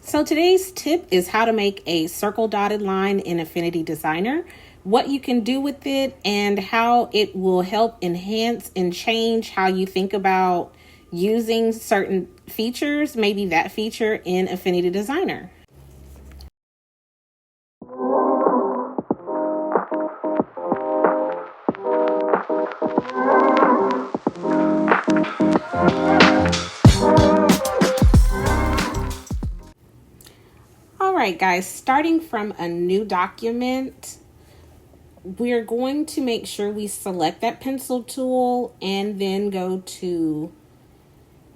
So today's tip is how to make a circle dotted line in Affinity Designer, what you can do with it, and how it will help enhance and change how you think about using certain features, maybe that feature in Affinity Designer. All right, guys, starting from a new document, we're going to make sure we select that pencil tool and then go to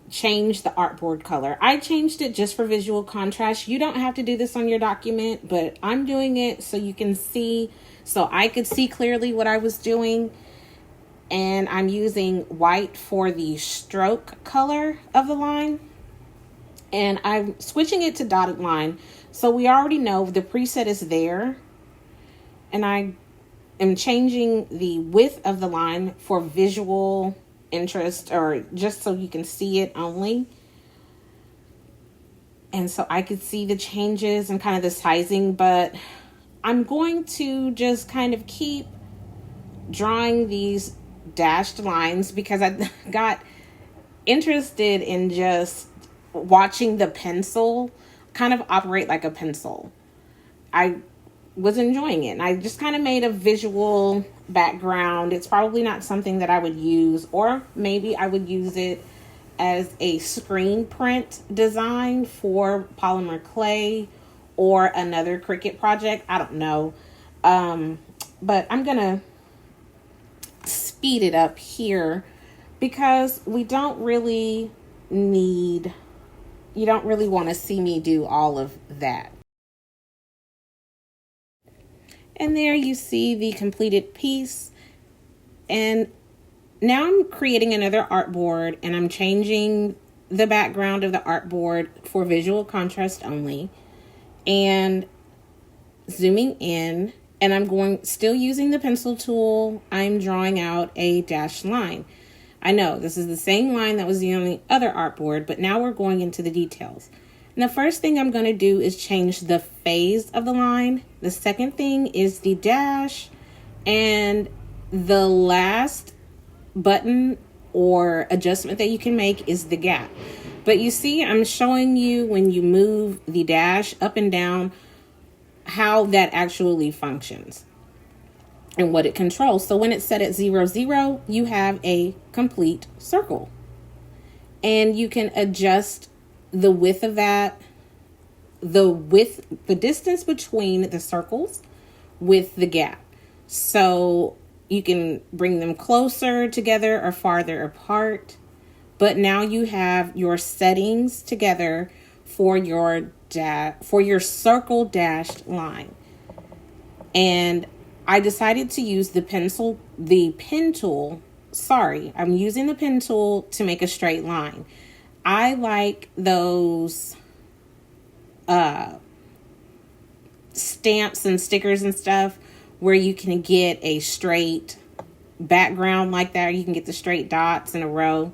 change the artboard color. I changed it just for visual contrast. You don't have to do this on your document, but I'm doing it so you can see, so I could see clearly what I was doing. And I'm using white for the stroke color of the line. And I'm switching it to dotted line. So we already know the preset is there. And I am changing the width of the line for visual interest, or just so you can see it only. And so I could see the changes and kind of the sizing, but I'm going to just kind of keep drawing these dashed lines because I got interested in just watching the pencil kind of operate like a pencil. I was enjoying it, and I just kind of made a visual background. It's probably not something that I would use, or maybe I would use it as a screen print design for polymer clay or another Cricut project. I don't know. But I'm gonna speed it up here because we don't really need, you don't really want to see me do all of that. And there you see the completed piece. And now I'm creating another artboard, and I'm changing the background of the artboard for visual contrast only, and zooming in, and I'm still using the pencil tool. I'm drawing out a dashed line. I know this is the same line that was the only other artboard, but now we're going into the details. And the first thing I'm going to do is change the phase of the line. The second thing is the dash, and the last button or adjustment that you can make is the gap. But you see, I'm showing you when you move the dash up and down how that actually functions and what it controls. So when it's set at 0, 0, you have a complete circle, and you can adjust the width of that, the distance between the circles with the gap. So you can bring them closer together or farther apart. But now you have your settings together for your circle dashed line. And I decided to use the pen tool. Sorry, I'm using the pen tool to make a straight line. I like those stamps and stickers and stuff where you can get a straight background like that. You can get the straight dots in a row.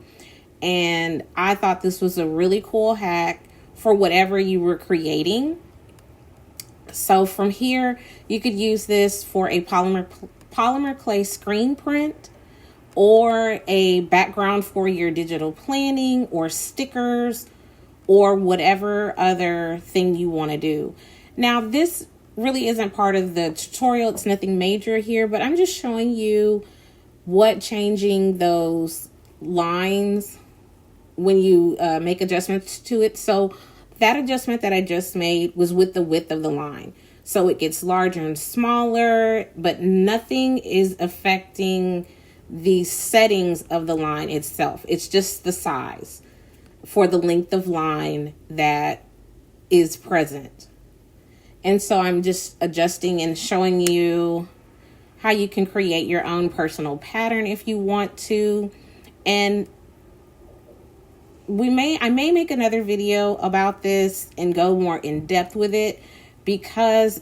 And I thought this was a really cool hack for whatever you were creating. So from here, you could use this for a polymer clay screen print, or a background for your digital planning or stickers, or whatever other thing you want to do. Now, this really isn't part of the tutorial. It's nothing major here, but I'm just showing you what changing those lines when you make adjustments to it. So that adjustment that I just made was with the width of the line. So it gets larger and smaller, but nothing is affecting the settings of the line itself. It's just the size for the length of line that is present. And so I'm just adjusting and showing you how you can create your own personal pattern if you want to. And I may make another video about this and go more in depth with it, because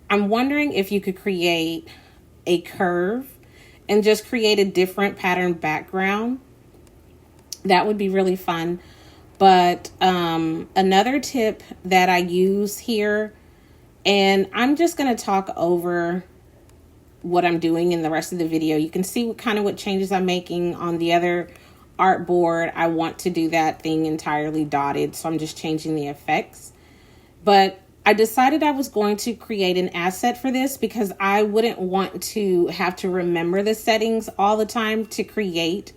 I'm wondering if you could create a curve and just create a different pattern background. That would be really fun. But another tip that I use here, and I'm just going to talk over what I'm doing in the rest of the video. You can see what changes I'm making on the other artboard. I want to do that thing entirely dotted, so I'm just changing the effects. But I decided I was going to create an asset for this because I wouldn't want to have to remember the settings all the time to create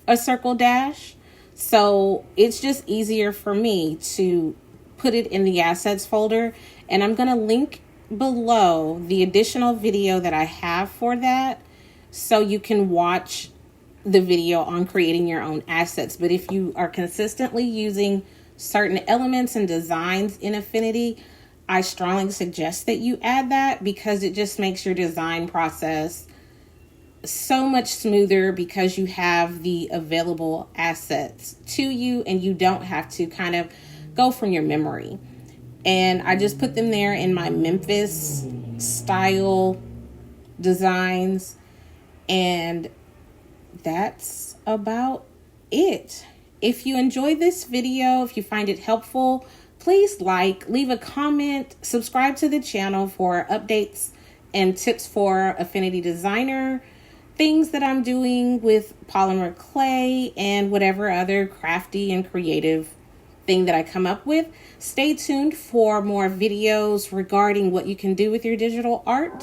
a circle dash. So it's just easier for me to put it in the assets folder, and I'm going to link below the additional video that I have for that so you can watch the video on creating your own assets. But if you are consistently using certain elements and designs in Affinity, I strongly suggest that you add that because it just makes your design process so much smoother because you have the available assets to you and you don't have to kind of go from your memory. And I just put them there in my Memphis style designs, and that's about it. If you enjoyed this video, if you find it helpful, please leave a comment, subscribe to the channel for updates and tips for Affinity Designer, things that I'm doing with polymer clay, and whatever other crafty and creative thing that I come up with. Stay tuned for more videos regarding what you can do with your digital art.